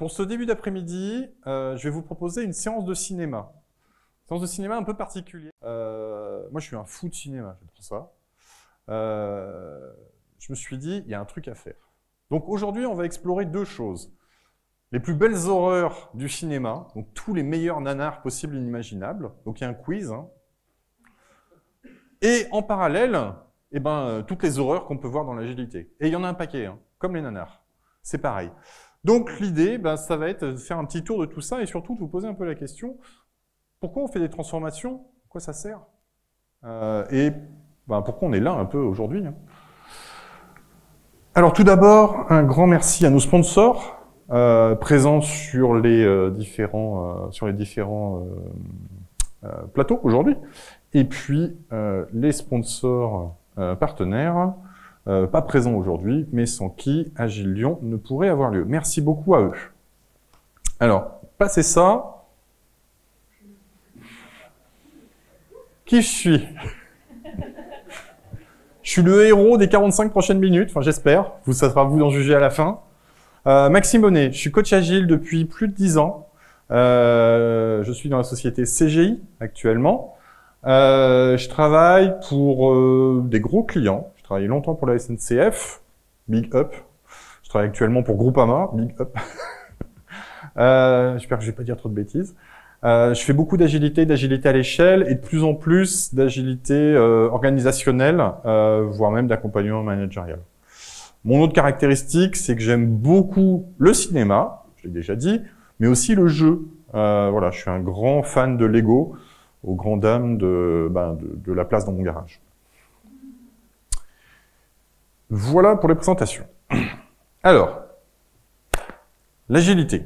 Pour ce début d'après-midi, je vais vous proposer une séance de cinéma. Une séance de cinéma un peu particulière. Moi, je suis un fou de cinéma, j'adore ça. Je me suis dit, il y a un truc à faire. Donc aujourd'hui, on va explorer deux choses. Les plus belles horreurs du cinéma, donc tous les meilleurs nanars possibles et inimaginables. Donc il y a un quiz. Hein. Et en parallèle, toutes les horreurs qu'on peut voir dans l'agilité. Et il y en a un paquet, hein, comme les nanars. C'est pareil. Donc l'idée, ça va être de faire un petit tour de tout ça et surtout de vous poser un peu la question, pourquoi on fait des transformations? À quoi ça sert? Pourquoi on est là un peu aujourd'hui, hein. Alors tout d'abord, un grand merci à nos sponsors présents sur les différents plateaux aujourd'hui. Et puis les sponsors partenaires, pas présents aujourd'hui, mais sans qui Agile Lyon ne pourrait avoir lieu. Merci beaucoup à eux. Alors, passez ça. Qui je suis? Je suis le héros des 45 prochaines minutes, enfin j'espère, ça sera à vous d'en juger à la fin. Maxime Bonnet, je suis coach Agile depuis plus de 10 ans. Je suis dans la société CGI actuellement. Je travaille pour des gros clients. Je travaillais longtemps pour la SNCF, Big Up. Je travaille actuellement pour Groupama, Big Up. J'espère que je vais pas dire trop de bêtises. Je fais beaucoup d'agilité à l'échelle et de plus en plus d'agilité organisationnelle, voire même d'accompagnement managérial. Mon autre caractéristique, c'est que j'aime beaucoup le cinéma, je l'ai déjà dit, mais aussi le jeu. Je suis un grand fan de Lego, aux grandes dames de la place dans mon garage. Voilà pour les présentations. Alors, l'agilité.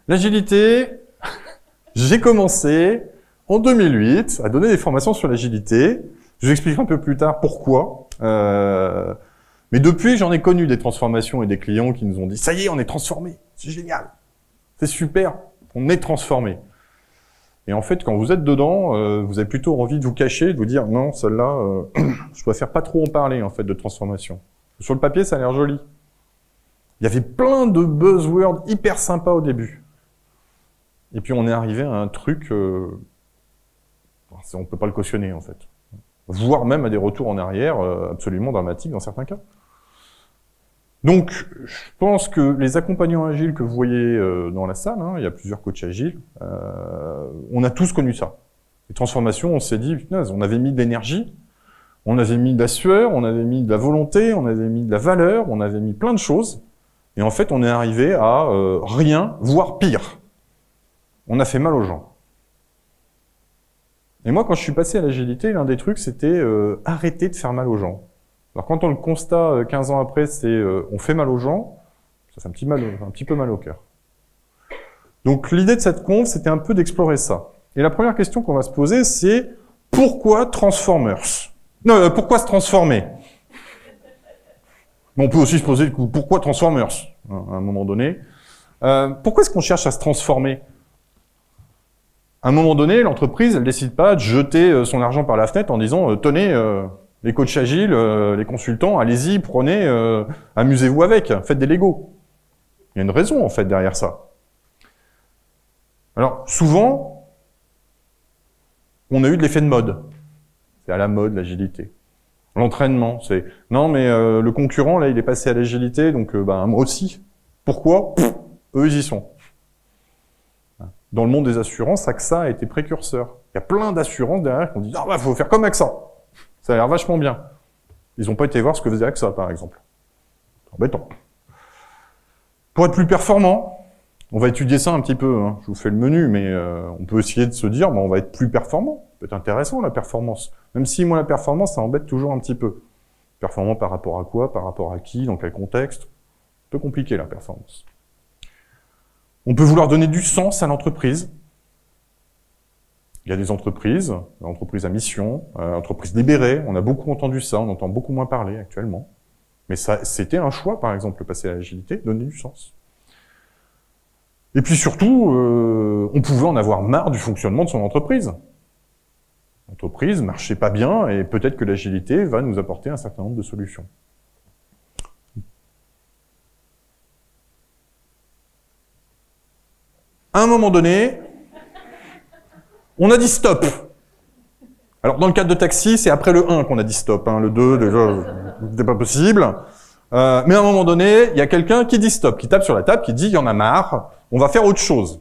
L'agilité, j'ai commencé en 2008 à donner des formations sur l'agilité. Je vous expliquerai un peu plus tard pourquoi. Mais depuis, j'en ai connu des transformations et des clients qui nous ont dit « Ça y est, on est transformé, c'est génial, c'est super, on est transformé ». Et en fait, quand vous êtes dedans, vous avez plutôt envie de vous cacher, de vous dire « Non, celle-là, je préfère pas trop en parler en fait de transformation ». Sur le papier, ça a l'air joli. Il y avait plein de buzzwords hyper sympas au début. Et puis on est arrivé à un truc, on peut pas le cautionner en fait. Voire même à des retours en arrière absolument dramatiques dans certains cas. Donc, je pense que les accompagnants agiles que vous voyez dans la salle, hein, il y a plusieurs coachs agiles, on a tous connu ça. Les transformations, on s'est dit, punaise, on avait mis de l'énergie, on avait mis de la sueur, on avait mis de la volonté, on avait mis de la valeur, on avait mis plein de choses, et en fait, on est arrivé à rien, voire pire. On a fait mal aux gens. Et moi, quand je suis passé à l'agilité, l'un des trucs, c'était arrêter de faire mal aux gens. Alors quand on le constate 15 ans après, c'est on fait mal aux gens, ça fait un petit peu mal au cœur. Donc l'idée de cette conf, c'était un peu d'explorer ça. Et la première question qu'on va se poser, c'est pourquoi Transformers? Non, pourquoi se transformer? On peut aussi se poser le coup, pourquoi Transformers, à un moment donné. Pourquoi est-ce qu'on cherche à se transformer? À un moment donné, l'entreprise, elle décide pas de jeter son argent par la fenêtre en disant tenez, les coachs agiles, les consultants, allez-y, prenez, amusez-vous avec, faites des Legos. Il y a une raison, en fait, derrière ça. Alors, souvent, on a eu de l'effet de mode. C'est à la mode, l'agilité. L'entraînement, c'est « Non, mais le concurrent, là, il est passé à l'agilité, donc moi aussi. Pourquoi? Eux, ils y sont. » Dans le monde des assurances, AXA a été précurseur. Il y a plein d'assurances derrière qui ont dit « Ah, faut faire comme AXA. Ça a l'air vachement bien. » Ils n'ont pas été voir ce que faisait AXA, par exemple. C'est embêtant. Pour être plus performant, on va étudier ça un petit peu. Hein. Je vous fais le menu, mais on peut essayer de se dire on va être plus performant. Ça peut être intéressant, la performance. Même si, moi, la performance, ça embête toujours un petit peu. Performant par rapport à quoi? Par rapport à qui? Dans quel contexte? Un peu compliqué, la performance. On peut vouloir donner du sens à l'entreprise. Il y a des entreprises à mission, entreprises libérées, on a beaucoup entendu ça, on entend beaucoup moins parler actuellement. Mais ça, c'était un choix, par exemple, de passer à l'agilité, donner du sens. Et puis surtout, on pouvait en avoir marre du fonctionnement de son entreprise. L'entreprise marchait pas bien, et peut-être que l'agilité va nous apporter un certain nombre de solutions. À un moment donné, on a dit stop. Alors, dans le cadre de taxi, c'est après le 1 qu'on a dit stop. Hein. Le 2, déjà, c'était pas possible. Mais à un moment donné, il y a quelqu'un qui dit stop, qui tape sur la table, qui dit « il y en a marre, on va faire autre chose ».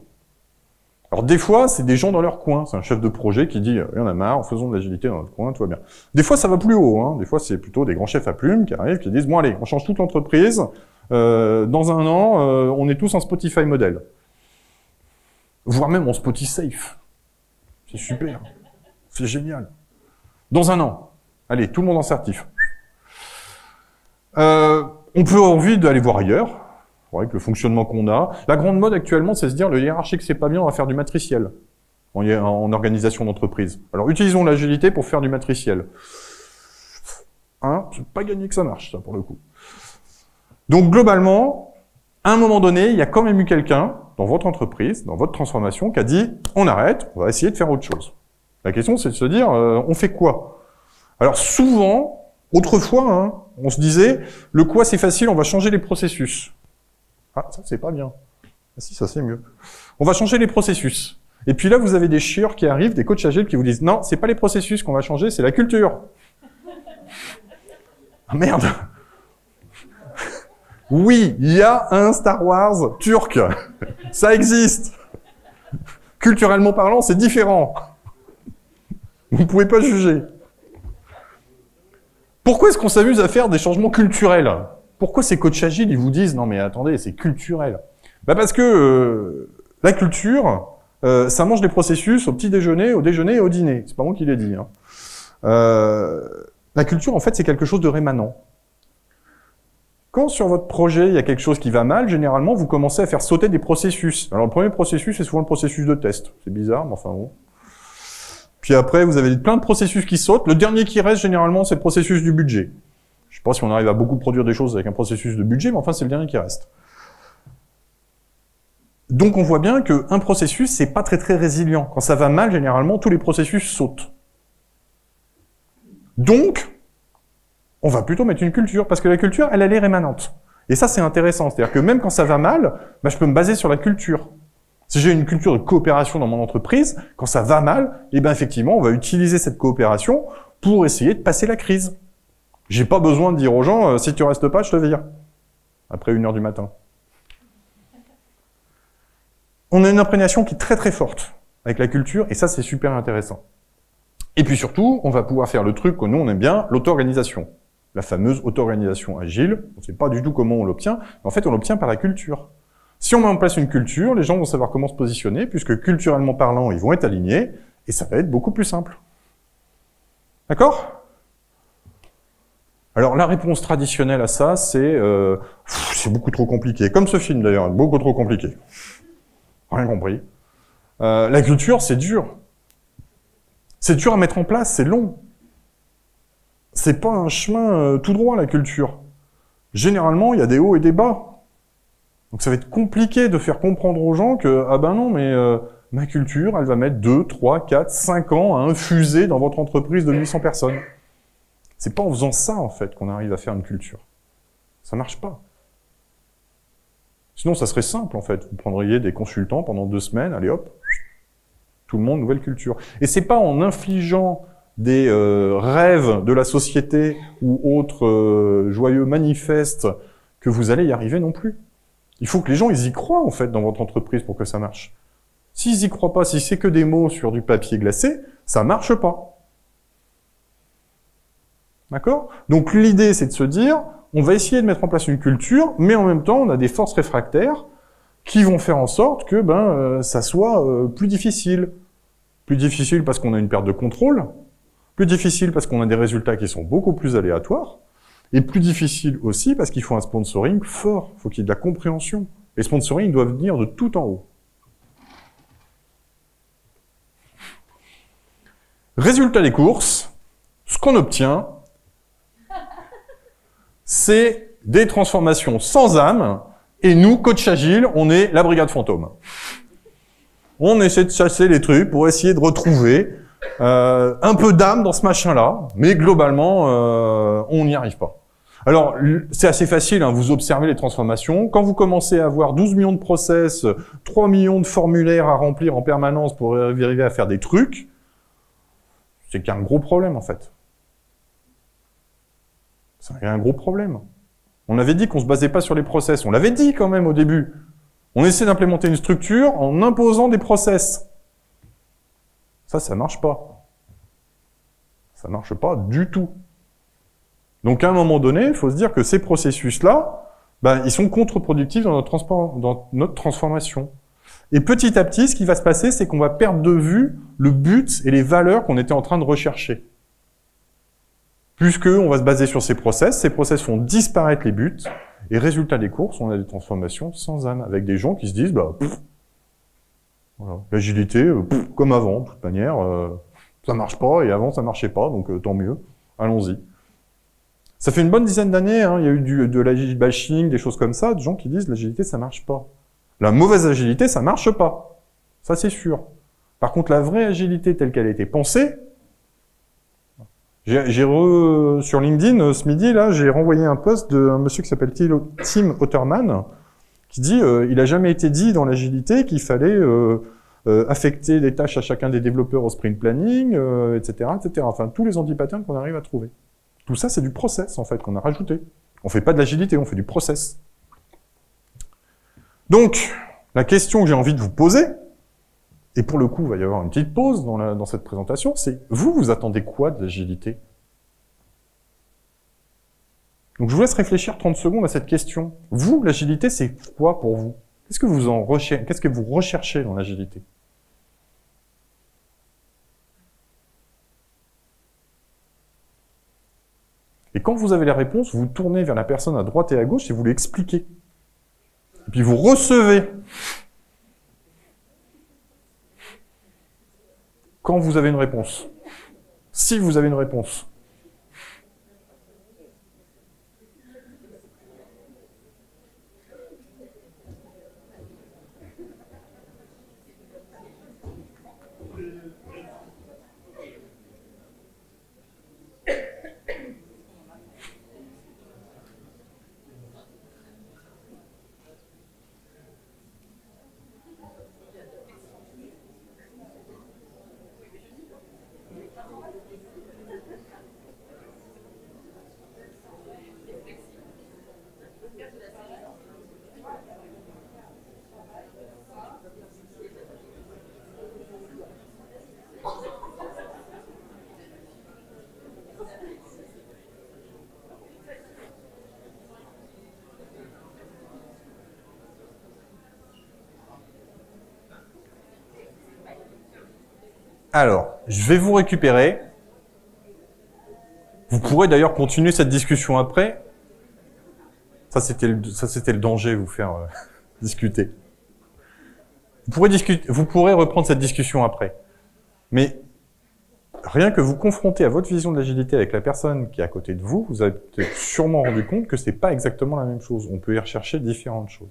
Alors des fois, c'est des gens dans leur coin. C'est un chef de projet qui dit « il y en a marre, faisons de l'agilité dans notre coin, tout va bien ». Des fois, ça va plus haut. Hein. Des fois, c'est plutôt des grands chefs à plumes qui arrivent, qui disent « bon allez, on change toute l'entreprise. Dans un an, on est tous en Spotify modèle. » Voire même en Spotify. C'est super. C'est génial. Dans un an. Allez, tout le monde en certif. On peut avoir envie d'aller voir ailleurs. Avec le fonctionnement qu'on a. La grande mode actuellement, c'est se dire, le hiérarchique, c'est pas bien, on va faire du matriciel en organisation d'entreprise. Alors, utilisons l'agilité pour faire du matriciel. Hein, c'est pas gagné que ça marche, ça, pour le coup. Donc, globalement, à un moment donné, il y a quand même eu quelqu'un, dans votre entreprise, dans votre transformation, qui a dit, on arrête, on va essayer de faire autre chose. La question, c'est de se dire, on fait quoi? Alors, souvent, autrefois, hein, on se disait, le quoi, c'est facile, on va changer les processus. Ah, ça, c'est pas bien. Ah si, ça, c'est mieux. On va changer les processus. Et puis là, vous avez des chieurs qui arrivent, des coachs agiles qui vous disent « Non, c'est pas les processus qu'on va changer, c'est la culture. » Ah merde. Oui, il y a un Star Wars turc. Ça existe. Culturellement parlant, c'est différent. Vous ne pouvez pas juger. Pourquoi est-ce qu'on s'amuse à faire des changements culturels ? Pourquoi ces coachs agiles, ils vous disent « Non mais attendez, c'est culturel ». Bah parce que la culture, ça mange des processus au petit déjeuner, au déjeuner et au dîner. C'est pas moi qui l'ai dit. Hein. La culture, en fait, c'est quelque chose de rémanent. Quand sur votre projet, il y a quelque chose qui va mal, généralement, vous commencez à faire sauter des processus. Alors le premier processus, c'est souvent le processus de test. C'est bizarre, mais enfin bon. Puis après, vous avez plein de processus qui sautent. Le dernier qui reste, généralement, c'est le processus du budget. Je sais pas si on arrive à beaucoup produire des choses avec un processus de budget, mais enfin, c'est le dernier qui reste. Donc, on voit bien qu'un processus, c'est pas très résilient. Quand ça va mal, généralement, tous les processus sautent. Donc, on va plutôt mettre une culture, parce que la culture, elle est rémanente. Et ça, c'est intéressant. C'est-à-dire que même quand ça va mal, bah, je peux me baser sur la culture. Si j'ai une culture de coopération dans mon entreprise, quand ça va mal, eh ben, effectivement, on va utiliser cette coopération pour essayer de passer la crise. J'ai pas besoin de dire aux gens, si tu restes pas, je te vire. Après 1h du matin. On a une imprégnation qui est très forte avec la culture, et ça, c'est super intéressant. Et puis surtout, on va pouvoir faire le truc que nous, on aime bien, l'auto-organisation. La fameuse auto-organisation agile. On ne sait pas du tout comment on l'obtient, mais en fait, on l'obtient par la culture. Si on met en place une culture, les gens vont savoir comment se positionner, puisque culturellement parlant, ils vont être alignés, et ça va être beaucoup plus simple. D'accord ? Alors, la réponse traditionnelle à ça, c'est beaucoup trop compliqué. Comme ce film, d'ailleurs, beaucoup trop compliqué. Rien compris. La culture, c'est dur. C'est dur à mettre en place, c'est long. C'est pas un chemin tout droit, la culture. Généralement, il y a des hauts et des bas. Donc, ça va être compliqué de faire comprendre aux gens que, ah ben non, mais ma culture, elle va mettre 2, 3, 4, 5 ans à infuser dans votre entreprise de 800 personnes. C'est pas en faisant ça, en fait, qu'on arrive à faire une culture. Ça marche pas. Sinon, ça serait simple, en fait. Vous prendriez des consultants pendant 2 semaines, allez hop, tout le monde, nouvelle culture. Et c'est pas en infligeant des rêves de la société ou autres joyeux manifestes que vous allez y arriver non plus. Il faut que les gens, ils y croient, en fait, dans votre entreprise pour que ça marche. S'ils y croient pas, si c'est que des mots sur du papier glacé, ça marche pas. D'accord? Donc l'idée, c'est de se dire, on va essayer de mettre en place une culture, mais en même temps, on a des forces réfractaires qui vont faire en sorte que ça soit plus difficile. Plus difficile parce qu'on a une perte de contrôle, plus difficile parce qu'on a des résultats qui sont beaucoup plus aléatoires, et plus difficile aussi parce qu'il faut un sponsoring fort, il faut qu'il y ait de la compréhension. Les sponsoring doivent venir de tout en haut. Résultat des courses, ce qu'on obtient, c'est des transformations sans âme, et nous, coach agile, on est la brigade fantôme. On essaie de chasser les trucs pour essayer de retrouver un peu d'âme dans ce machin-là, mais globalement, on n'y arrive pas. Alors, c'est assez facile, hein, vous observez les transformations. Quand vous commencez à avoir 12 millions de process, 3 millions de formulaires à remplir en permanence pour arriver à faire des trucs, c'est qu'il y a un gros problème, en fait. C'est un gros problème. On avait dit qu'on se basait pas sur les process. On l'avait dit quand même au début. On essaie d'implémenter une structure en imposant des process. Ça marche pas. Ça marche pas du tout. Donc, à un moment donné, il faut se dire que ces processus-là, ben, ils sont contre-productifs dans notre transformation. Et petit à petit, ce qui va se passer, c'est qu'on va perdre de vue le but et les valeurs qu'on était en train de rechercher. Puisqu'on va se baser sur ces process font disparaître les buts, et résultat des courses, on a des transformations sans âme, avec des gens qui se disent, bah, voilà, l'agilité, comme avant, de toute manière, ça marche pas, et avant ça marchait pas, donc tant mieux, allons-y. Ça fait une bonne dizaine d'années, hein, il y a eu de l'agile bashing, des choses comme ça, de gens qui disent l'agilité ça marche pas. La mauvaise agilité ça marche pas, ça c'est sûr. Par contre la vraie agilité telle qu'elle a été pensée, sur LinkedIn ce midi là, j'ai renvoyé un post d'un monsieur qui s'appelle Tim Otterman qui dit il a jamais été dit dans l'agilité qu'il fallait affecter des tâches à chacun des développeurs au sprint planning, etc., etc. Enfin tous les anti-patterns qu'on arrive à trouver. Tout ça, c'est du process, en fait, qu'on a rajouté. On fait pas de l'agilité, on fait du process. Donc, la question que j'ai envie de vous poser, et pour le coup, il va y avoir une petite pause dans cette présentation, c'est vous attendez quoi de l'agilité? Donc, je vous laisse réfléchir 30 secondes à cette question. Vous, l'agilité, c'est quoi pour vous? Qu'est-ce que vous recherchez dans l'agilité? Et quand vous avez la réponse, vous vous tournez vers la personne à droite et à gauche et vous lui expliquez. Et puis vous recevez. Quand vous avez une réponse. Si vous avez une réponse. Alors, je vais vous récupérer. Vous pourrez d'ailleurs continuer cette discussion après. Ça, c'était le danger, vous faire discuter. Vous pourrez reprendre cette discussion après. Mais rien que vous confronter à votre vision de l'agilité avec la personne qui est à côté de vous, vous avez peut-être sûrement rendu compte que c'est pas exactement la même chose. On peut y rechercher différentes choses.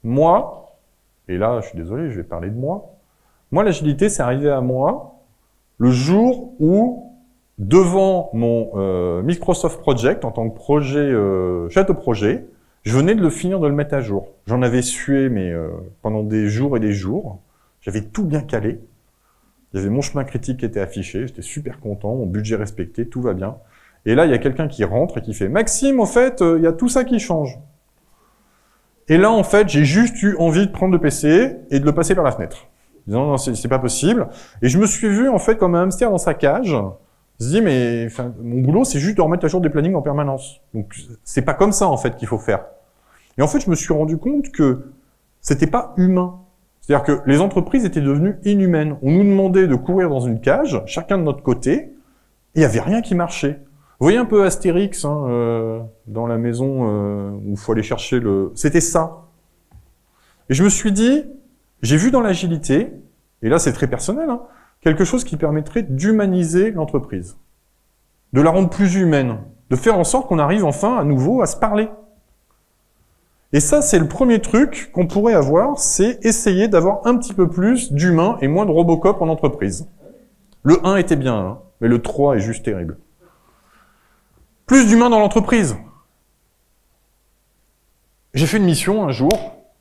Moi, et là, je suis désolé, je vais parler de moi. Moi, l'agilité, c'est arrivé à moi le jour où, devant mon Microsoft Project, en tant que chef de projet, je venais de le finir de le mettre à jour. J'en avais sué, mais pendant des jours et des jours. J'avais tout bien calé. Il y avait mon chemin critique qui était affiché. J'étais super content, mon budget respecté, tout va bien. Et là, il y a quelqu'un qui rentre et qui fait « Maxime, en fait, il y a tout ça qui change. » Et là, en fait, j'ai juste eu envie de prendre le PC et de le passer par la fenêtre. Disant, non, c'est pas possible. Et je me suis vu, en fait, comme un hamster dans sa cage. Je me dis, mais mon boulot, c'est juste de remettre à jour des plannings en permanence. Donc, c'est pas comme ça, en fait, qu'il faut faire. Et en fait, je me suis rendu compte que c'était pas humain. C'est-à-dire que les entreprises étaient devenues inhumaines. On nous demandait de courir dans une cage, chacun de notre côté, et il y avait rien qui marchait. Vous voyez un peu Astérix, hein, dans la maison où il faut aller chercher le... C'était ça. Et je me suis dit, j'ai vu dans l'agilité, et là c'est très personnel, hein, quelque chose qui permettrait d'humaniser l'entreprise, de la rendre plus humaine, de faire en sorte qu'on arrive enfin à nouveau à se parler. Et ça, c'est le premier truc qu'on pourrait avoir, c'est essayer d'avoir un petit peu plus d'humain et moins de Robocop en entreprise. Le 1 était bien, hein, mais le 3 est juste terrible. Plus d'humains dans l'entreprise. J'ai fait une mission un jour,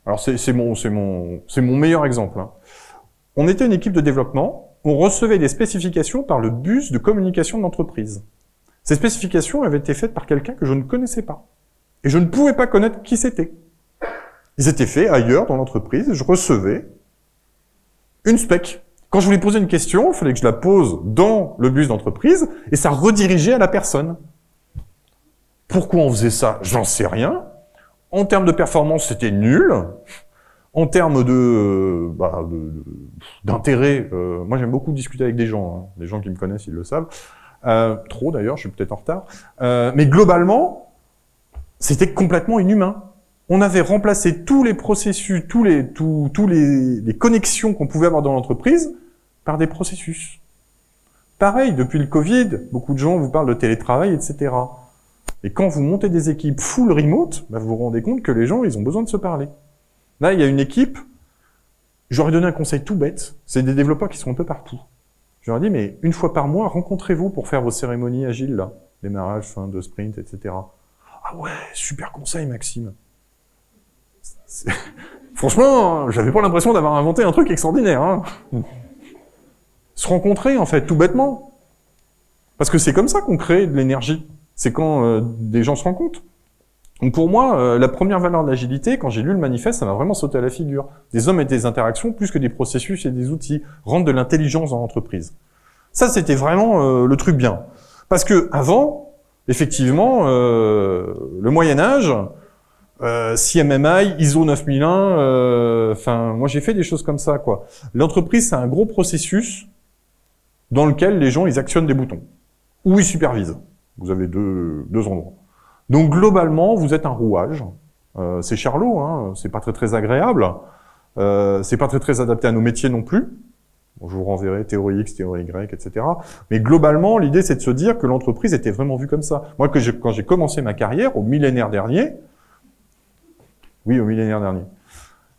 alors c'est mon meilleur exemple. Hein. On était une équipe de développement, on recevait des spécifications par le bus de communication de l'entreprise. Ces spécifications avaient été faites par quelqu'un que je ne connaissais pas. Et je ne pouvais pas connaître qui c'était. Ils étaient faits ailleurs dans l'entreprise, je recevais une spec. Quand je voulais poser une question, il fallait que je la pose dans le bus d'entreprise, et ça redirigeait à la personne. Pourquoi on faisait ça? J'en sais rien. En termes de performance, c'était nul. En termes d'intérêt, moi j'aime beaucoup discuter avec des gens. Hein. Les gens qui me connaissent, ils le savent. Trop d'ailleurs, je suis peut-être en retard. Mais globalement, c'était complètement inhumain. On avait remplacé tous les processus, tous les connexions qu'on pouvait avoir dans l'entreprise par des processus. Pareil, depuis le Covid, beaucoup de gens vous parlent de télétravail, etc. Et quand vous montez des équipes full remote, bah vous vous rendez compte que les gens, ils ont besoin de se parler. Là, il y a une équipe, j'aurais donné un conseil tout bête, c'est des développeurs qui sont un peu partout. Je leur ai dit, mais une fois par mois, rencontrez-vous pour faire vos cérémonies agiles, là. Démarrage, fin de sprint, etc. Ah ouais, super conseil, Maxime. Franchement, j'avais pas l'impression d'avoir inventé un truc extraordinaire. Hein. Se rencontrer, en fait, tout bêtement. Parce que c'est comme ça qu'on crée de l'énergie. C'est quand des gens se rencontrent. Donc pour moi, la première valeur de l'agilité, quand j'ai lu le manifeste, ça m'a vraiment sauté à la figure. Des hommes et des interactions, plus que des processus et des outils, rendre de l'intelligence dans l'entreprise. Ça, c'était vraiment le truc bien. Parce que avant, effectivement, le Moyen-Âge, CMMI, ISO 9001, enfin, moi j'ai fait des choses comme ça, quoi. L'entreprise, c'est un gros processus dans lequel les gens, ils actionnent des boutons. Ou ils supervisent. Vous avez deux endroits. Donc globalement, vous êtes un rouage. C'est Charlot, hein, c'est pas très agréable. C'est pas très adapté à nos métiers non plus. Bon, je vous renverrai théorie X, théorie Y, etc. Mais globalement, l'idée c'est de se dire que l'entreprise était vraiment vue comme ça. Moi, quand j'ai commencé ma carrière, au millénaire dernier,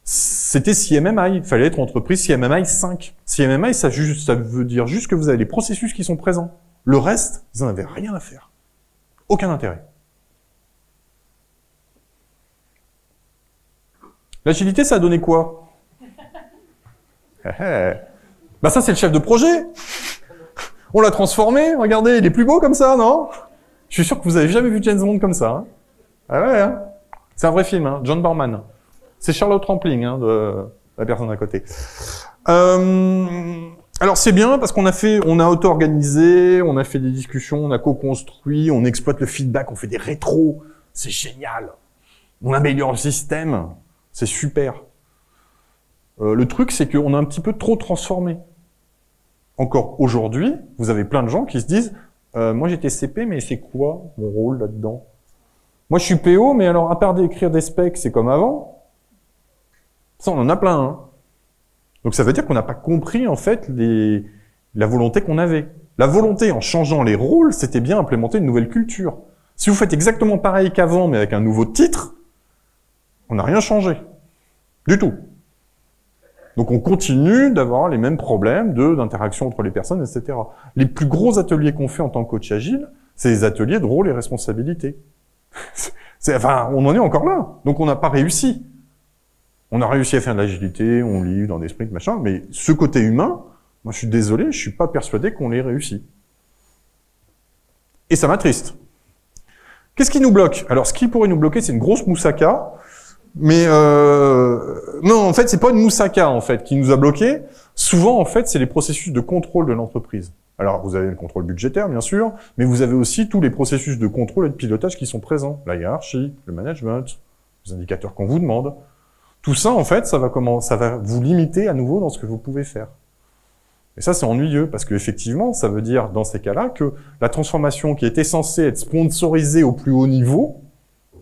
c'était CMMI. Il fallait être entreprise CMMI 5. CMMI, ça veut dire juste que vous avez les processus qui sont présents. Le reste, vous n'en avez rien à faire. Aucun intérêt. L'agilité, ça a donné quoi? Bah ça, c'est le chef de projet. On l'a transformé, regardez, il est plus beau comme ça, non? Je suis sûr que vous avez jamais vu James Bond comme ça. Hein. Ah ouais, hein. C'est un vrai film, hein, John Barman. C'est Charlotte Rampling, hein, de la personne à côté. Alors c'est bien parce qu'on a auto-organisé, on a fait des discussions, on a co-construit, on exploite le feedback, on fait des rétros, c'est génial. On améliore le système, c'est super. Le truc, c'est qu'on a un petit peu trop transformé. Encore aujourd'hui, vous avez plein de gens qui se disent moi j'étais CP, mais c'est quoi mon rôle là-dedans? Moi je suis PO, mais alors à part d'écrire des specs, c'est comme avant. Ça, on en a plein, hein. Donc ça veut dire qu'on n'a pas compris en fait la volonté qu'on avait. La volonté en changeant les rôles, c'était bien implémenter une nouvelle culture. Si vous faites exactement pareil qu'avant mais avec un nouveau titre, on n'a rien changé. Du tout. Donc on continue d'avoir les mêmes problèmes d'interaction entre les personnes, etc. Les plus gros ateliers qu'on fait en tant que coach agile, c'est les ateliers de rôle et responsabilité. Enfin, on en est encore là. Donc on n'a pas réussi. On a réussi à faire de l'agilité, on livre dans des sprints, machin, mais ce côté humain, moi je suis désolé, je suis pas persuadé qu'on l'ait réussi. Et ça m'attriste. Qu'est-ce qui nous bloque? Alors ce qui pourrait nous bloquer, c'est une grosse moussaka, mais non, en fait, c'est pas une moussaka en fait qui nous a bloqué. Souvent, en fait, c'est les processus de contrôle de l'entreprise. Alors, vous avez le contrôle budgétaire, bien sûr, mais vous avez aussi tous les processus de contrôle et de pilotage qui sont présents. La hiérarchie, le management, les indicateurs qu'on vous demande. Tout ça, en fait, ça va vous limiter à nouveau dans ce que vous pouvez faire. Et ça, c'est ennuyeux, parce qu'effectivement, ça veut dire, dans ces cas-là, que la transformation qui était censée être sponsorisée au plus haut niveau,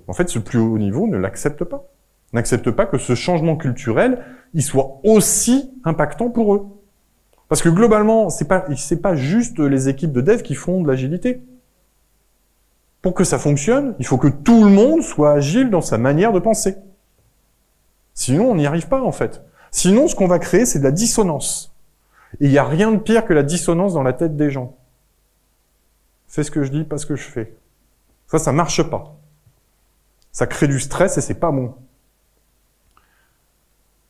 en fait, ce plus haut niveau ne l'accepte pas. N'accepte pas que ce changement culturel, il soit aussi impactant pour eux. Parce que globalement, c'est pas juste les équipes de dev qui font de l'agilité. Pour que ça fonctionne, il faut que tout le monde soit agile dans sa manière de penser. Sinon, on n'y arrive pas, en fait. Sinon, ce qu'on va créer, c'est de la dissonance. Et il n'y a rien de pire que la dissonance dans la tête des gens. Fais ce que je dis, pas ce que je fais. Ça marche pas. Ça crée du stress et c'est pas bon.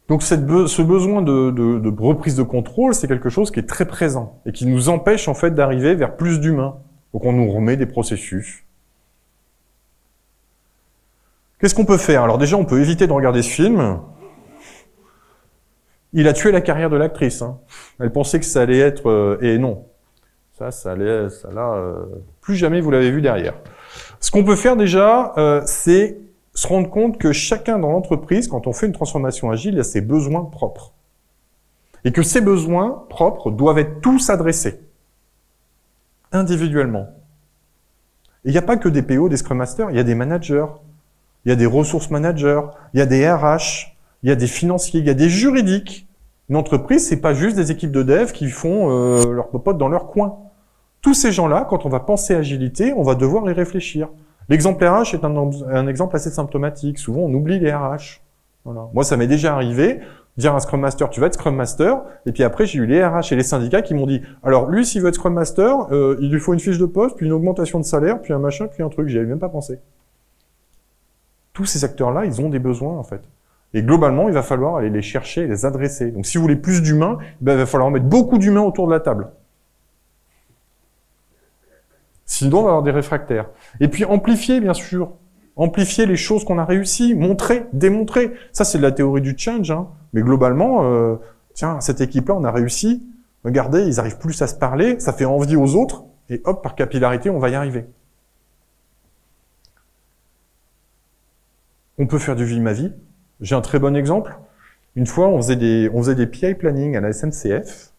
Donc ce besoin de reprise de contrôle, c'est quelque chose qui est très présent et qui nous empêche en fait d'arriver vers plus d'humains. Donc on nous remet des processus. Qu'est-ce qu'on peut faire? Alors déjà, on peut éviter de regarder ce film. Il a tué la carrière de l'actrice. Hein. Elle pensait que ça allait être... et non. Ça là, plus jamais vous l'avez vu derrière. Ce qu'on peut faire déjà, c'est se rendre compte que chacun dans l'entreprise, quand on fait une transformation agile, il a ses besoins propres. Et que ces besoins propres doivent être tous adressés. Individuellement. Et il n'y a pas que des PO, des Scrum Masters, il y a des managers, il y a des ressources managers, il y a des RH, il y a des financiers, il y a des juridiques. Une entreprise, c'est pas juste des équipes de dev qui font leur popote dans leur coin. Tous ces gens-là, quand on va penser agilité, on va devoir y réfléchir. L'exemple RH est un exemple assez symptomatique. Souvent, on oublie les RH. Voilà. Moi, ça m'est déjà arrivé, dire à un Scrum Master, tu vas être Scrum Master, et puis après, j'ai eu les RH et les syndicats qui m'ont dit, alors lui, s'il veut être Scrum Master, il lui faut une fiche de poste, puis une augmentation de salaire, puis un machin, puis un truc, j'y avais même pas pensé. Tous ces acteurs-là, ils ont des besoins, en fait. Et globalement, il va falloir aller les chercher et les adresser. Donc, si vous voulez plus d'humains, ben, il va falloir mettre beaucoup d'humains autour de la table. Sinon, on va avoir des réfractaires. Et puis, amplifier, bien sûr. Amplifier les choses qu'on a réussi, montrer, démontrer. Ça, c'est de la théorie du change. Hein. Mais globalement, tiens, cette équipe-là, on a réussi. Regardez, ils arrivent plus à se parler. Ça fait envie aux autres. Et hop, par capillarité, on va y arriver. On peut faire du vie ma vie. J'ai un très bon exemple. Une fois, on faisait des PI planning à la SNCF.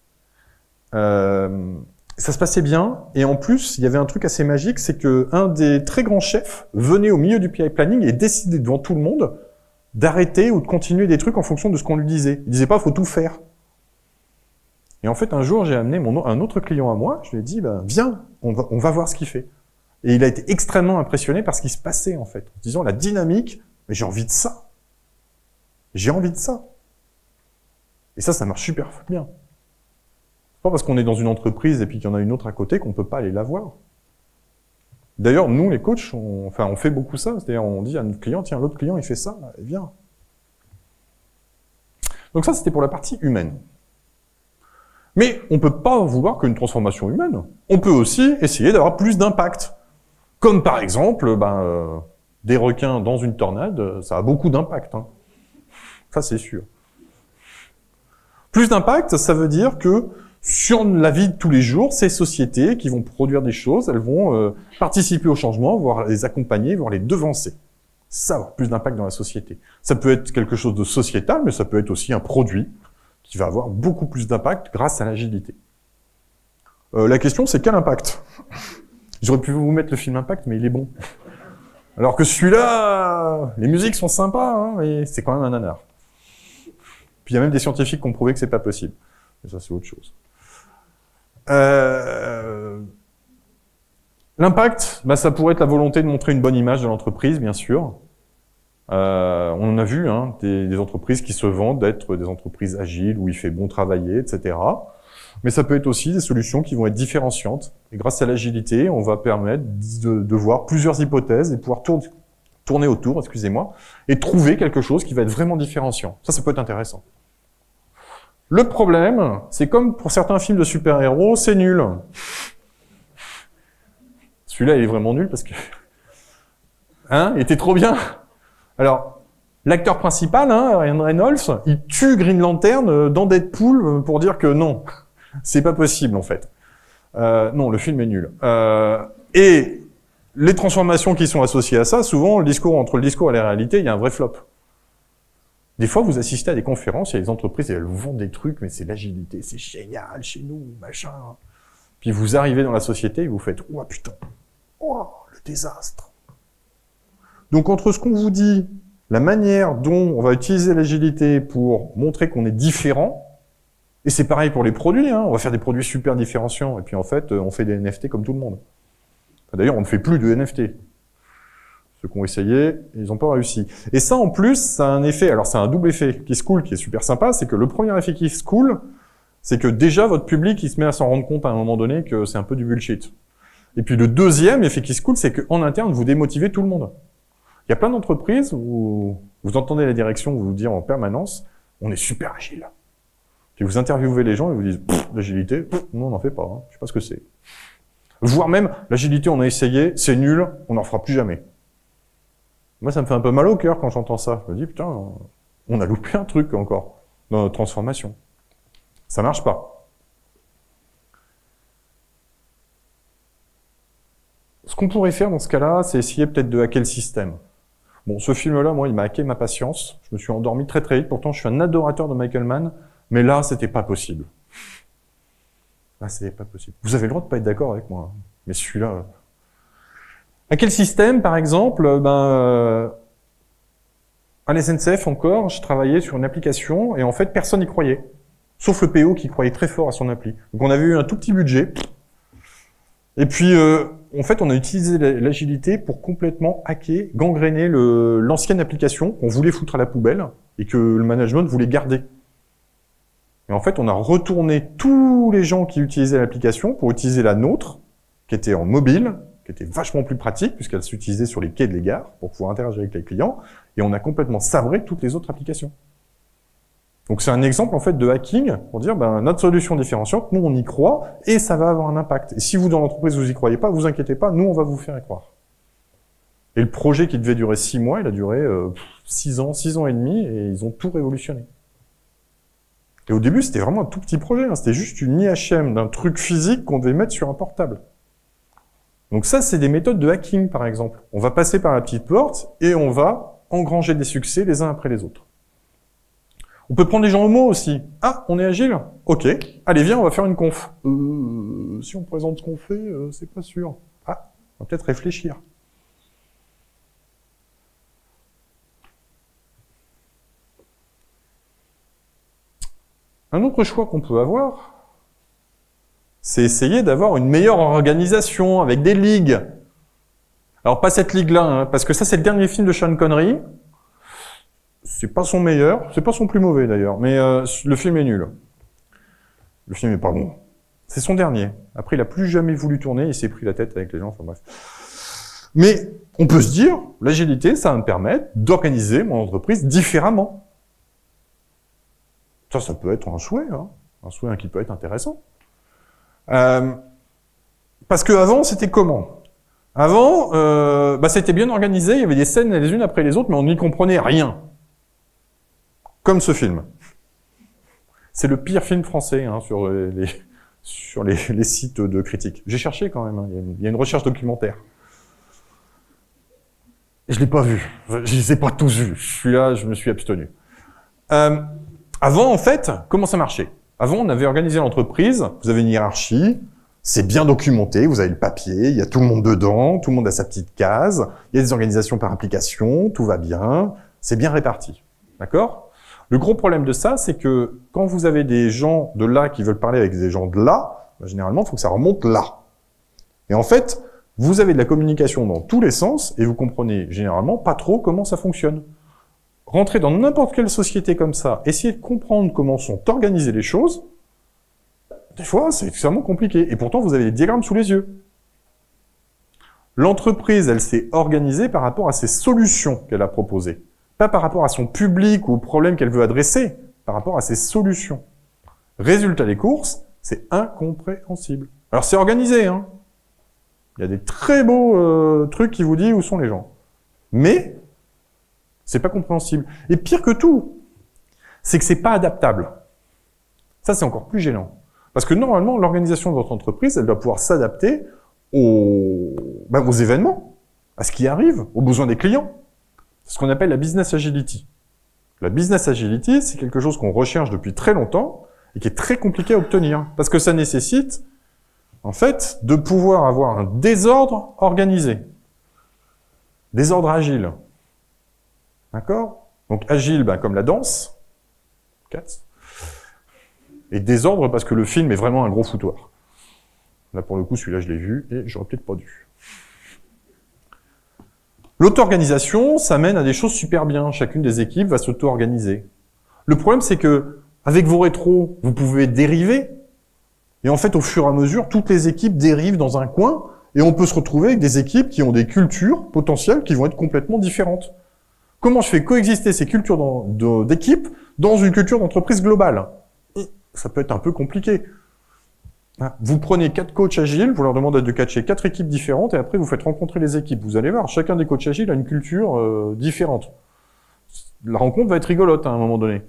Ça se passait bien, et en plus, il y avait un truc assez magique, c'est que un des très grands chefs venait au milieu du PI planning et décidait devant tout le monde d'arrêter ou de continuer des trucs en fonction de ce qu'on lui disait. Il disait pas, faut tout faire. Et en fait, un jour, j'ai amené un autre client à moi, je lui ai dit, ben, viens, on va voir ce qu'il fait. Et il a été extrêmement impressionné par ce qui se passait, en fait. En disant, la dynamique, mais j'ai envie de ça. J'ai envie de ça. Et ça marche super bien. C'est pas parce qu'on est dans une entreprise et puis qu'il y en a une autre à côté qu'on peut pas aller la voir. D'ailleurs, nous, les coachs, on fait beaucoup ça. C'est-à-dire, on dit à notre client, tiens, l'autre client, il fait ça, viens. Donc ça, c'était pour la partie humaine. Mais on peut pas vouloir qu'une transformation humaine. On peut aussi essayer d'avoir plus d'impact. Comme par exemple, des requins dans une tornade, ça a beaucoup d'impact. Hein. Ça, c'est sûr. Plus d'impact, ça veut dire que sur la vie de tous les jours, ces sociétés qui vont produire des choses, elles vont participer au changement, voire les accompagner, voire les devancer. Ça va avoir plus d'impact dans la société. Ça peut être quelque chose de sociétal, mais ça peut être aussi un produit qui va avoir beaucoup plus d'impact grâce à l'agilité. La question, c'est quel impact? J'aurais pu vous mettre le film Impact, mais il est bon. Alors que celui-là, les musiques sont sympas, hein, mais c'est quand même un nanar. Puis il y a même des scientifiques qui ont prouvé que c'est pas possible. Mais ça, c'est autre chose. L'impact, ça pourrait être la volonté de montrer une bonne image de l'entreprise, bien sûr. On en a vu, hein, des entreprises qui se vantent d'être des entreprises agiles, où il fait bon travailler, etc. Mais ça peut être aussi des solutions qui vont être différenciantes. Et grâce à l'agilité, on va permettre de voir plusieurs hypothèses et pouvoir tourner autour, excusez-moi, et trouver quelque chose qui va être vraiment différenciant. Ça peut être intéressant. Le problème, c'est comme pour certains films de super-héros, c'est nul. Celui-là, il est vraiment nul parce que... Hein, il était trop bien. Alors, l'acteur principal, hein, Ryan Reynolds, il tue Green Lantern dans Deadpool pour dire que non, c'est pas possible en fait. Non, le film est nul. Et les transformations qui sont associées à ça, souvent, entre le discours et la réalité, il y a un vrai flop. Des fois, vous assistez à des conférences, il y a des entreprises, et elles vous vendent des trucs, mais c'est l'agilité, c'est génial chez nous, machin. Puis vous arrivez dans la société et vous faites « Oh putain, oh, le désastre !» Donc entre ce qu'on vous dit, la manière dont on va utiliser l'agilité pour montrer qu'on est différent, et c'est pareil pour les produits, hein, on va faire des produits super différenciants, et puis en fait, on fait des NFT comme tout le monde. Enfin, d'ailleurs, on ne fait plus de NFT. Ceux qui ont essayé, ils n'ont pas réussi. Et ça, en plus, ça a un effet, alors c'est un double effet qui se coule, qui est super sympa, c'est que le premier effet qui se coule, c'est que déjà, votre public, il se met à s'en rendre compte à un moment donné que c'est un peu du bullshit. Et puis le deuxième effet qui se coule, c'est qu'en interne, vous démotivez tout le monde. Il y a plein d'entreprises où vous entendez la direction vous dire en permanence, on est super agile. Et vous interviewez les gens et vous disent, l'agilité, non, on n'en fait pas, hein. Je sais pas ce que c'est. Voire même, l'agilité, on a essayé, c'est nul, on n'en fera plus jamais. Moi, ça me fait un peu mal au cœur quand j'entends ça. Je me dis, putain, on a loupé un truc encore dans notre transformation. Ça marche pas. Ce qu'on pourrait faire dans ce cas-là, c'est essayer peut-être de hacker le système. Bon, ce film-là, moi, il m'a hacké ma patience. Je me suis endormi très très vite. Pourtant, je suis un adorateur de Michael Mann. Mais là, c'était pas possible. Là, c'était pas possible. Vous avez le droit de pas être d'accord avec moi. Mais celui-là... Hacker le système, par exemple, à la SNCF encore, je travaillais sur une application et en fait, personne n'y croyait. Sauf le PO qui croyait très fort à son appli. Donc on avait eu un tout petit budget. Et puis, en fait, on a utilisé l'agilité pour complètement hacker, gangréner l'ancienne application qu'on voulait foutre à la poubelle et que le management voulait garder. Et en fait, on a retourné tous les gens qui utilisaient l'application pour utiliser la nôtre, qui était en mobile, qui était vachement plus pratique, puisqu'elle s'utilisait sur les quais de les gares pour pouvoir interagir avec les clients, et on a complètement sabré toutes les autres applications. Donc c'est un exemple en fait de hacking pour dire notre solution différenciante, nous on y croit et ça va avoir un impact. Et si vous dans l'entreprise vous y croyez pas, vous inquiétez pas, nous on va vous faire y croire. Et le projet qui devait durer 6 mois, il a duré 6 ans et demi et ils ont tout révolutionné. Et au début c'était vraiment un tout petit projet, hein, c'était juste une IHM d'un truc physique qu'on devait mettre sur un portable. Donc ça c'est des méthodes de hacking par exemple. On va passer par la petite porte et on va engranger des succès les uns après les autres. On peut prendre les gens au mot aussi. Ah, on est agile? Ok. Allez, viens, on va faire une conf. Si on présente ce qu'on fait, c'est pas sûr. Ah, on va peut-être réfléchir. Un autre choix qu'on peut avoir, c'est essayer d'avoir une meilleure organisation avec des ligues. Alors, pas cette ligue-là, hein, parce que ça, c'est le dernier film de Sean Connery. C'est pas son meilleur, c'est pas son plus mauvais d'ailleurs, mais le film est nul. Le film est pas bon. C'est son dernier. Après, il a plus jamais voulu tourner, il s'est pris la tête avec les gens, enfin bref. Mais on peut se dire, l'agilité, ça va me permettre d'organiser mon entreprise différemment. Ça peut être un souhait, hein. Un souhait qui peut être intéressant. Parce que avant, c'était comment? Avant, c'était bien organisé, il y avait des scènes les unes après les autres, mais on n'y comprenait rien. Comme ce film. C'est le pire film français hein, sur les sites de critiques. J'ai cherché quand même, hein, il y a une recherche documentaire. Et je l'ai pas vu. Je les ai pas tous vus. Celui-là, je me suis abstenu. Avant, en fait, comment ça marchait? Avant, on avait organisé l'entreprise, vous avez une hiérarchie, c'est bien documenté, vous avez le papier, il y a tout le monde dedans, tout le monde a sa petite case, il y a des organisations par application, tout va bien, c'est bien réparti. D'accord? Le gros problème de ça, c'est que quand vous avez des gens de là qui veulent parler avec des gens de là, généralement, il faut que ça remonte là. Et en fait, vous avez de la communication dans tous les sens et vous comprenez généralement pas trop comment ça fonctionne. Rentrez dans n'importe quelle société comme ça, essayez de comprendre comment sont organisées les choses, des fois, c'est extrêmement compliqué. Et pourtant, vous avez les diagrammes sous les yeux. L'entreprise, elle s'est organisée par rapport à ses solutions qu'elle a proposées. Pas par rapport à son public ou aux problèmes qu'elle veut adresser, par rapport à ses solutions. Résultat des courses, c'est incompréhensible. Alors c'est organisé, hein. Il y a des très beaux trucs qui vous disent où sont les gens. Mais, c'est pas compréhensible. Et pire que tout, c'est que c'est pas adaptable. Ça, c'est encore plus gênant. Parce que normalement, l'organisation de votre entreprise, elle doit pouvoir s'adapter aux événements, à ce qui arrive, aux besoins des clients. C'est ce qu'on appelle la business agility. La business agility, c'est quelque chose qu'on recherche depuis très longtemps et qui est très compliqué à obtenir. Parce que ça nécessite, en fait, de pouvoir avoir un désordre organisé. Désordre agile. D'accord? Donc agile, comme la danse. Cats. Et désordre parce que le film est vraiment un gros foutoir. Là, pour le coup, celui-là, je l'ai vu et j'aurais peut-être pas dû. L'auto-organisation, ça mène à des choses super bien. Chacune des équipes va s'auto-organiser. Le problème, c'est que avec vos rétros, vous pouvez dériver. Et en fait, au fur et à mesure, toutes les équipes dérivent dans un coin et on peut se retrouver avec des équipes qui ont des cultures potentielles qui vont être complètement différentes. Comment je fais coexister ces cultures d'équipes dans une culture d'entreprise globale? Ça peut être un peu compliqué. Vous prenez 4 coachs agiles, vous leur demandez de catcher 4 équipes différentes, et après vous faites rencontrer les équipes. Vous allez voir, chacun des coachs agiles a une culture différente. La rencontre va être rigolote à un moment donné.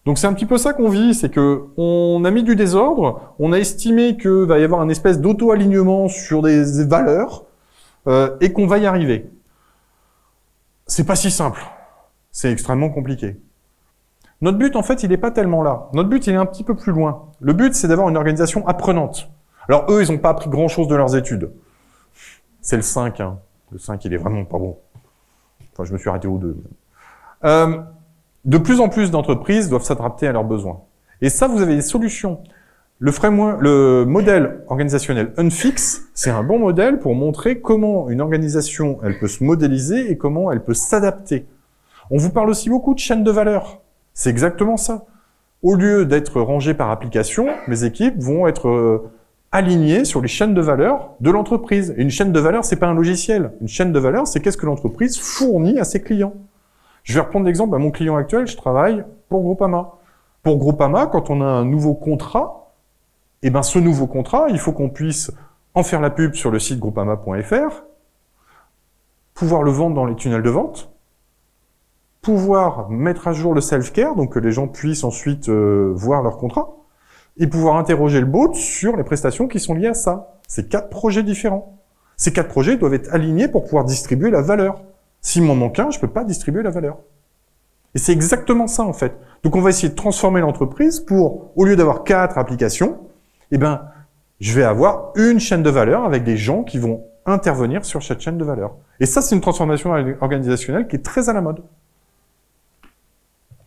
Donc c'est un petit peu ça qu'on vit, c'est que on a mis du désordre, on a estimé que va y avoir un espèce d'auto-alignement sur des valeurs, et qu'on va y arriver. C'est pas si simple. C'est extrêmement compliqué. Notre but, en fait, il n'est pas tellement là. Notre but, il est un petit peu plus loin. Le but, c'est d'avoir une organisation apprenante. Alors, eux, ils n'ont pas appris grand-chose de leurs études. C'est le 5, hein. Le 5, il est vraiment pas bon. Enfin, je me suis arrêté au 2. De plus en plus d'entreprises doivent s'adapter à leurs besoins. Et ça, vous avez des solutions. Le modèle organisationnel Unfix, c'est un bon modèle pour montrer comment une organisation, elle peut se modéliser et comment elle peut s'adapter. On vous parle aussi beaucoup de chaîne de valeur. C'est exactement ça. Au lieu d'être rangées par application, mes équipes vont être alignées sur les chaînes de valeur de l'entreprise. Et une chaîne de valeur, c'est pas un logiciel. Une chaîne de valeur, c'est qu'est-ce que l'entreprise fournit à ses clients. Je vais reprendre l'exemple à mon client actuel, je travaille pour Groupama. Pour Groupama, quand on a un nouveau contrat, eh ben ce nouveau contrat, il faut qu'on puisse en faire la pub sur le site groupama.fr, pouvoir le vendre dans les tunnels de vente, pouvoir mettre à jour le self-care, donc que les gens puissent ensuite voir leur contrat, et pouvoir interroger le bot sur les prestations qui sont liées à ça. C'est 4 projets différents. Ces 4 projets doivent être alignés pour pouvoir distribuer la valeur. S'il m'en manque un, je peux pas distribuer la valeur. Et c'est exactement ça, en fait. Donc on va essayer de transformer l'entreprise pour, au lieu d'avoir 4 applications, eh ben, je vais avoir une chaîne de valeur avec des gens qui vont intervenir sur cette chaîne de valeur. Et ça, c'est une transformation organisationnelle qui est très à la mode.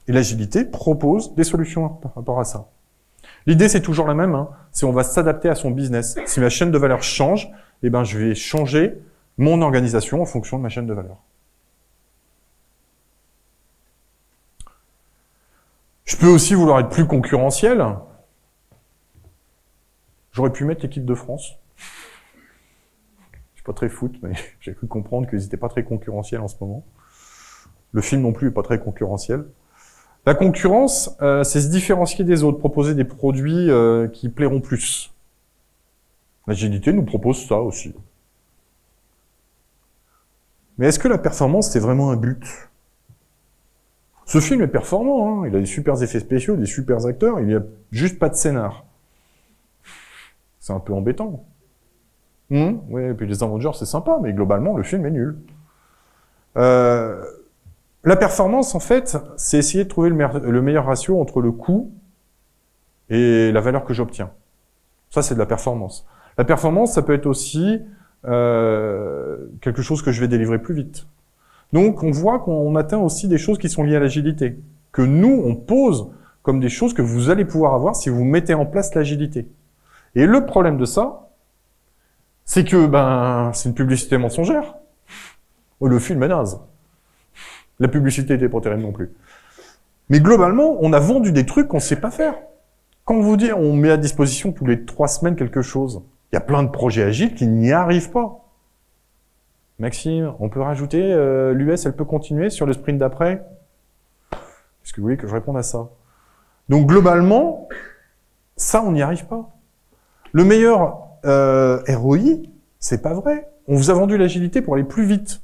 Et l'agilité propose des solutions par rapport à ça. L'idée, c'est toujours la même, hein. C'est on va s'adapter à son business. Si ma chaîne de valeur change, eh ben, je vais changer mon organisation en fonction de ma chaîne de valeur. Je peux aussi vouloir être plus concurrentiel. J'aurais pu mettre l'équipe de France. Je suis pas très foot, mais j'ai cru comprendre qu'ils n'étaient pas très concurrentiels en ce moment. Le film non plus est pas très concurrentiel. La concurrence, c'est se différencier des autres, proposer des produits qui plairont plus. L'agilité nous propose ça aussi. Mais est-ce que la performance, c'est vraiment un but? Ce film est performant, hein. Il a des super effets spéciaux, des super acteurs, il n'y a juste pas de scénar. C'est un peu embêtant. Ouais, et puis les Avengers, c'est sympa, mais globalement, le film est nul. La performance, en fait, c'est essayer de trouver le meilleur ratio entre le coût et la valeur que j'obtiens. Ça, c'est de la performance. La performance, ça peut être aussi quelque chose que je vais délivrer plus vite. Donc, on voit qu'on atteint aussi des choses qui sont liées à l'agilité, que nous, on pose comme des choses que vous allez pouvoir avoir si vous mettez en place l'agilité. Et le problème de ça, c'est que c'est une publicité mensongère. Oh, le film est naze. La publicité n'était pas terrible non plus. Mais globalement, on a vendu des trucs qu'on ne sait pas faire. Quand on vous dit on met à disposition tous les 3 semaines quelque chose, il y a plein de projets agiles qui n'y arrivent pas. Maxime, on peut rajouter l'US, elle peut continuer sur le sprint d'après? Est-ce que vous voulez que je réponde à ça? Donc globalement, ça, on n'y arrive pas. Le meilleur ROI, c'est pas vrai. On vous a vendu l'agilité pour aller plus vite.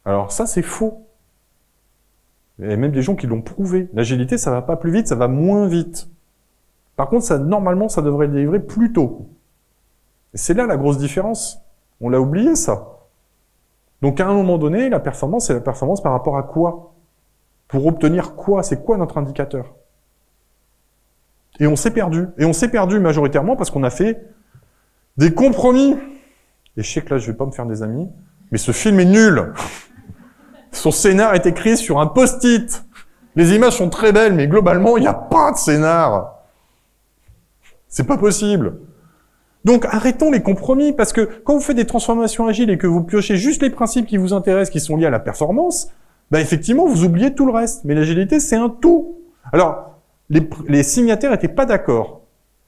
Alors ça, c'est faux. Il y a même des gens qui l'ont prouvé. L'agilité, ça va pas plus vite, ça va moins vite. Par contre, normalement, ça devrait délivrer plus tôt. Et c'est là la grosse différence. On l'a oublié, ça. Donc à un moment donné, la performance, c'est la performance par rapport à quoi? Pour obtenir quoi? C'est quoi notre indicateur? Et on s'est perdu. Et on s'est perdu majoritairement parce qu'on a fait des compromis. Et je sais que là, je vais pas me faire des amis, mais ce film est nul. Son scénar est écrit sur un post-it. Les images sont très belles, mais globalement, il n'y a pas de scénar. C'est pas possible. Donc, arrêtons les compromis, parce que quand vous faites des transformations agiles et que vous piochez juste les principes qui vous intéressent, qui sont liés à la performance, effectivement, vous oubliez tout le reste. Mais l'agilité, c'est un tout. Alors, les signataires n'étaient pas d'accord.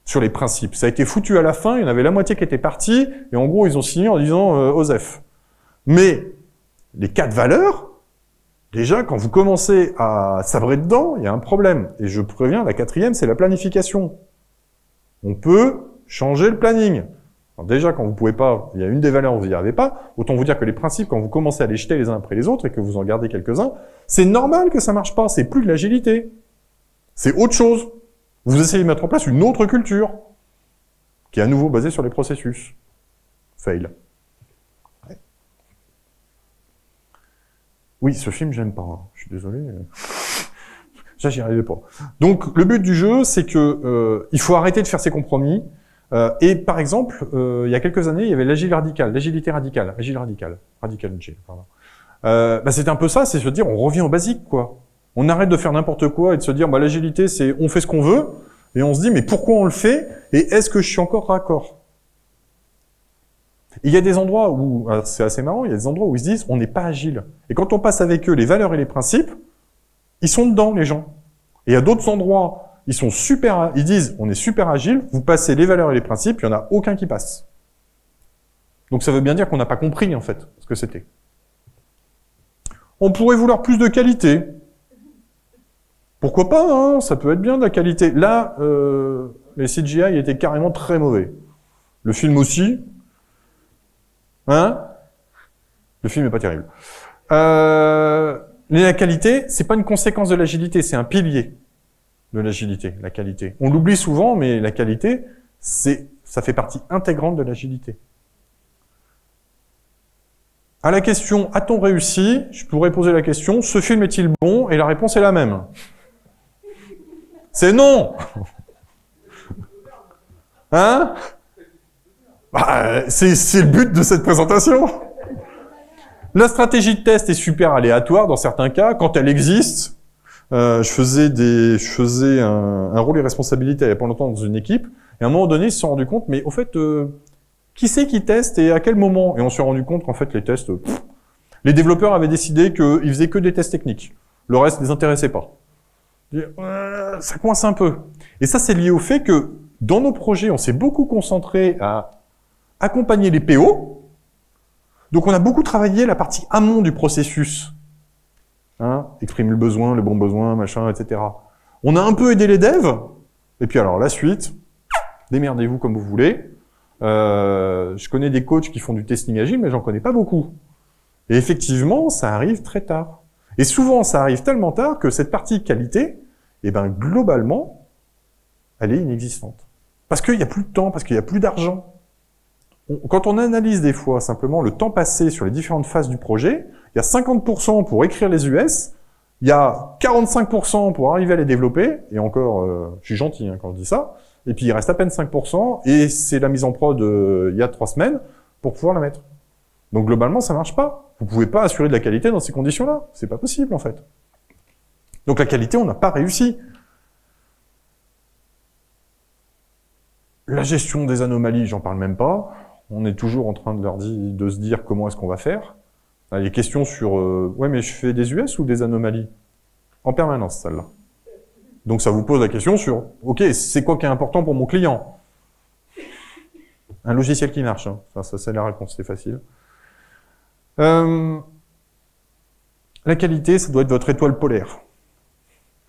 sur les principes. Ça a été foutu à la fin, il y en avait la moitié qui était partie, et en gros, ils ont signé en disant OSEF. Mais les 4 valeurs, déjà, quand vous commencez à sabrer dedans, il y a un problème. Et je préviens, la 4e, c'est la planification. On peut changer le planning. Alors déjà, quand vous pouvez pas, il y a une des valeurs où vous n'y arrivez pas, autant vous dire que les principes, quand vous commencez à les jeter les uns après les autres et que vous en gardez quelques-uns, c'est normal que ça marche pas, c'est plus de l'agilité. C'est autre chose. Vous essayez de mettre en place une autre culture, qui est à nouveau basée sur les processus. Fail. Ouais. Oui, ce film, j'aime pas. Hein. Je suis désolé. Ça, j'y arrivais pas. Donc, le but du jeu, c'est que il faut arrêter de faire ces compromis. Et par exemple, il y a quelques années, il y avait l'agilité radicale, radical agile, pardon. C'était un peu ça, c'est se dire, on revient au basique, quoi. On arrête de faire n'importe quoi et de se dire, l'agilité, c'est on fait ce qu'on veut, et on se dit, mais pourquoi on le fait, et est-ce que je suis encore raccord? Il y a des endroits où, c'est assez marrant, il y a des endroits où ils se disent, on n'est pas agile. Et quand on passe avec eux les valeurs et les principes, ils sont dedans, les gens. Et il y a d'autres endroits, ils disent, on est super agile, vous passez les valeurs et les principes, il n'y en a aucun qui passe. Donc ça veut bien dire qu'on n'a pas compris, en fait, ce que c'était. On pourrait vouloir plus de qualité. Pourquoi pas, hein, ça peut être bien de la qualité. Là, les CGI étaient carrément très mauvais. Le film aussi. Hein? Le film n'est pas terrible. La qualité, c'est pas une conséquence de l'agilité, c'est un pilier de l'agilité, la qualité. On l'oublie souvent, mais la qualité, ça fait partie intégrante de l'agilité. À la question, a-t-on réussi? Je pourrais poser la question, ce film est-il bon? Et la réponse est la même. C'est non! Hein? C'est le but de cette présentation. La stratégie de test est super aléatoire dans certains cas. Quand elle existe, je faisais un rôle et responsabilité il y a pas longtemps dans une équipe, et à un moment donné, ils se sont rendus compte, mais au fait, qui c'est qui teste et à quel moment? Et on s'est rendu compte qu'en fait, les tests, les développeurs avaient décidé qu'ils faisaient que des tests techniques. Le reste ne les intéressait pas. Ça coince un peu. Et ça, c'est lié au fait que dans nos projets, on s'est beaucoup concentré à accompagner les PO. Donc on a beaucoup travaillé la partie amont du processus. Hein, exprimer le besoin, le bon besoin, machin, etc. On a un peu aidé les devs, et puis alors la suite, démerdez-vous comme vous voulez. Je connais des coachs qui font du testing agile, mais j'en connais pas beaucoup. Et effectivement, ça arrive très tard. Et souvent, ça arrive tellement tard que cette partie qualité, globalement, elle est inexistante. Parce qu'il n'y a plus de temps, parce qu'il n'y a plus d'argent. Quand on analyse des fois simplement le temps passé sur les différentes phases du projet, il y a 50% pour écrire les US, il y a 45% pour arriver à les développer, et encore, je suis gentil quand je dis ça, et puis il reste à peine 5%, et c'est la mise en prod il y a 3 semaines pour pouvoir la mettre. Donc globalement, ça marche pas. Vous pouvez pas assurer de la qualité dans ces conditions-là. C'est pas possible, en fait. Donc la qualité, on n'a pas réussi. La gestion des anomalies, j'en parle même pas. On est toujours en train de se dire comment est-ce qu'on va faire. Les questions sur ouais, mais je fais des US ou des anomalies? En permanence, celle-là. Donc ça vous pose la question sur ok, c'est quoi qui est important pour mon client? Un logiciel qui marche. Hein. Enfin, ça c'est la réponse, c'est facile. La qualité, ça doit être votre étoile polaire.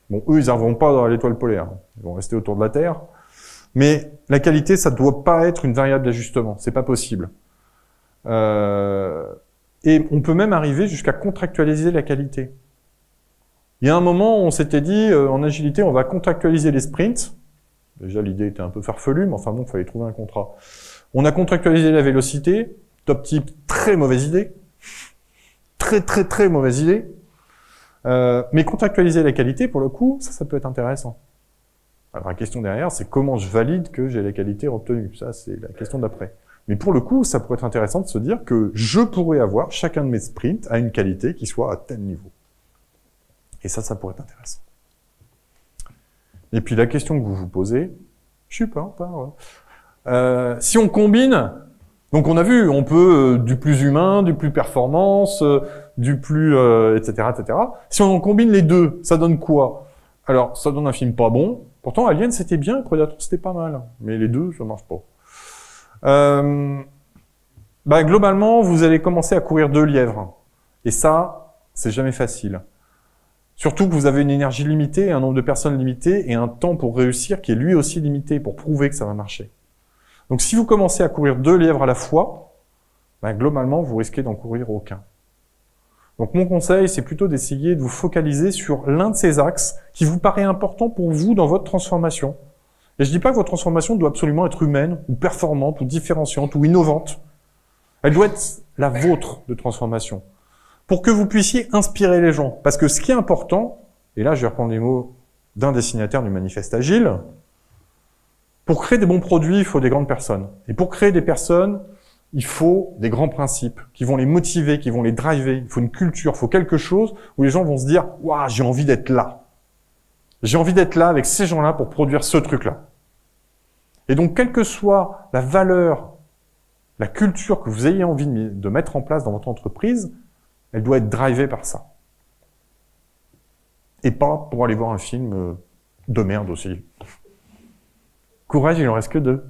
Bon, eux, ils n'arriveront pas dans l'étoile polaire. Ils vont rester autour de la Terre. Mais la qualité, ça ne doit pas être une variable d'ajustement. C'est pas possible. Et on peut même arriver jusqu'à contractualiser la qualité. Il y a un moment où on s'était dit, en agilité, on va contractualiser les sprints. Déjà, l'idée était un peu farfelue, mais enfin bon, il fallait trouver un contrat. On a contractualisé la vélocité. Top type, très mauvaise idée. Très mauvaise idée. Mais contractualiser la qualité, pour le coup, ça peut être intéressant. Alors la question derrière, c'est comment je valide que j'ai la qualité obtenue. Ça, c'est la question d'après. Mais pour le coup, ça pourrait être intéressant de se dire que je pourrais avoir chacun de mes sprints à une qualité qui soit à tel niveau. Et ça pourrait être intéressant. Et puis la question que vous vous posez, je sais pas, si on combine, donc on a vu, on peut du plus humain, du plus performance, du plus, etc., etc. Si on combine les deux, ça donne quoi? Alors, ça donne un film pas bon. Pourtant, Alien, c'était bien, Predator, c'était pas mal. Mais les deux, ça marche pas. Globalement, vous allez commencer à courir 2 lièvres. Et ça, c'est jamais facile. Surtout que vous avez une énergie limitée, un nombre de personnes limité et un temps pour réussir qui est lui aussi limité pour prouver que ça va marcher. Donc si vous commencez à courir 2 lièvres à la fois, globalement, vous risquez d'en courir aucun. Donc mon conseil, c'est plutôt d'essayer de vous focaliser sur l'un de ces axes qui vous paraît important pour vous dans votre transformation. Et je dis pas que votre transformation doit absolument être humaine, ou performante, ou différenciante, ou innovante. Elle doit être la vôtre de transformation. Pour que vous puissiez inspirer les gens. Parce que ce qui est important, et là je vais reprendre les mots d'un des signataires du manifeste Agile, pour créer des bons produits, il faut des grandes personnes. Et pour créer des personnes, il faut des grands principes qui vont les motiver, qui vont les driver. Il faut une culture, il faut quelque chose où les gens vont se dire « Waouh, j'ai envie d'être là. J'ai envie d'être là avec ces gens-là pour produire ce truc-là. » Et donc, quelle que soit la valeur, la culture que vous ayez envie de mettre en place dans votre entreprise, elle doit être drivée par ça. Et pas pour aller voir un film de merde aussi. Courage, il en reste que 2.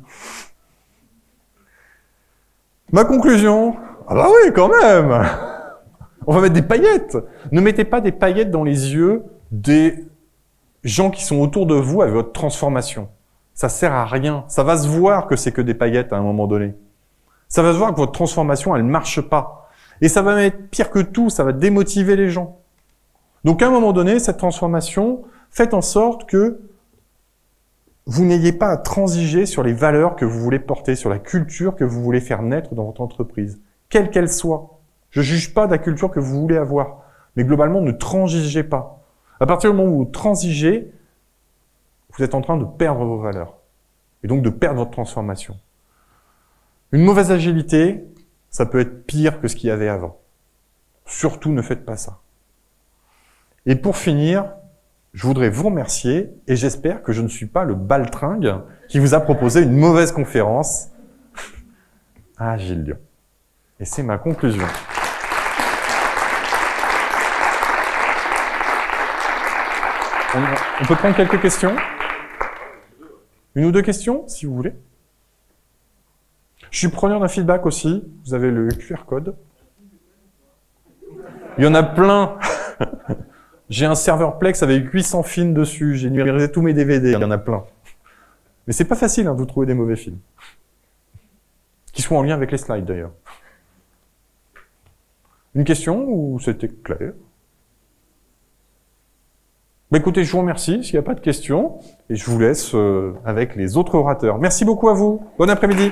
Ma conclusion, ah bah oui, quand même. On va mettre des paillettes. Ne mettez pas des paillettes dans les yeux des gens qui sont autour de vous avec votre transformation. Ça sert à rien. Ça va se voir que c'est que des paillettes à un moment donné. Ça va se voir que votre transformation, elle marche pas. Et ça va être pire que tout, ça va démotiver les gens. Donc à un moment donné, cette transformation, faites en sorte que vous n'ayez pas à transiger sur les valeurs que vous voulez porter, sur la culture que vous voulez faire naître dans votre entreprise, quelle qu'elle soit. Je ne juge pas de la culture que vous voulez avoir, mais globalement, ne transigez pas. À partir du moment où vous transigez, vous êtes en train de perdre vos valeurs, et donc de perdre votre transformation. Une mauvaise agilité, ça peut être pire que ce qu'il y avait avant. Surtout, ne faites pas ça. Et pour finir, je voudrais vous remercier et j'espère que je ne suis pas le baltringue qui vous a proposé une mauvaise conférence à Agile Lyon. Et c'est ma conclusion. On peut prendre quelques questions? 1 ou 2 questions, si vous voulez. Je suis preneur d'un feedback aussi. Vous avez le QR code. Il y en a plein. J'ai un serveur Plex avec 800 films dessus. J'ai numérisé tous mes DVD. Il y en a plein. Mais c'est pas facile de vous trouver des mauvais films. Qui soient en lien avec les slides d'ailleurs. Une question ou c'était clair? Écoutez, je vous remercie s'il n'y a pas de questions. Et je vous laisse avec les autres orateurs. Merci beaucoup à vous. Bon après-midi.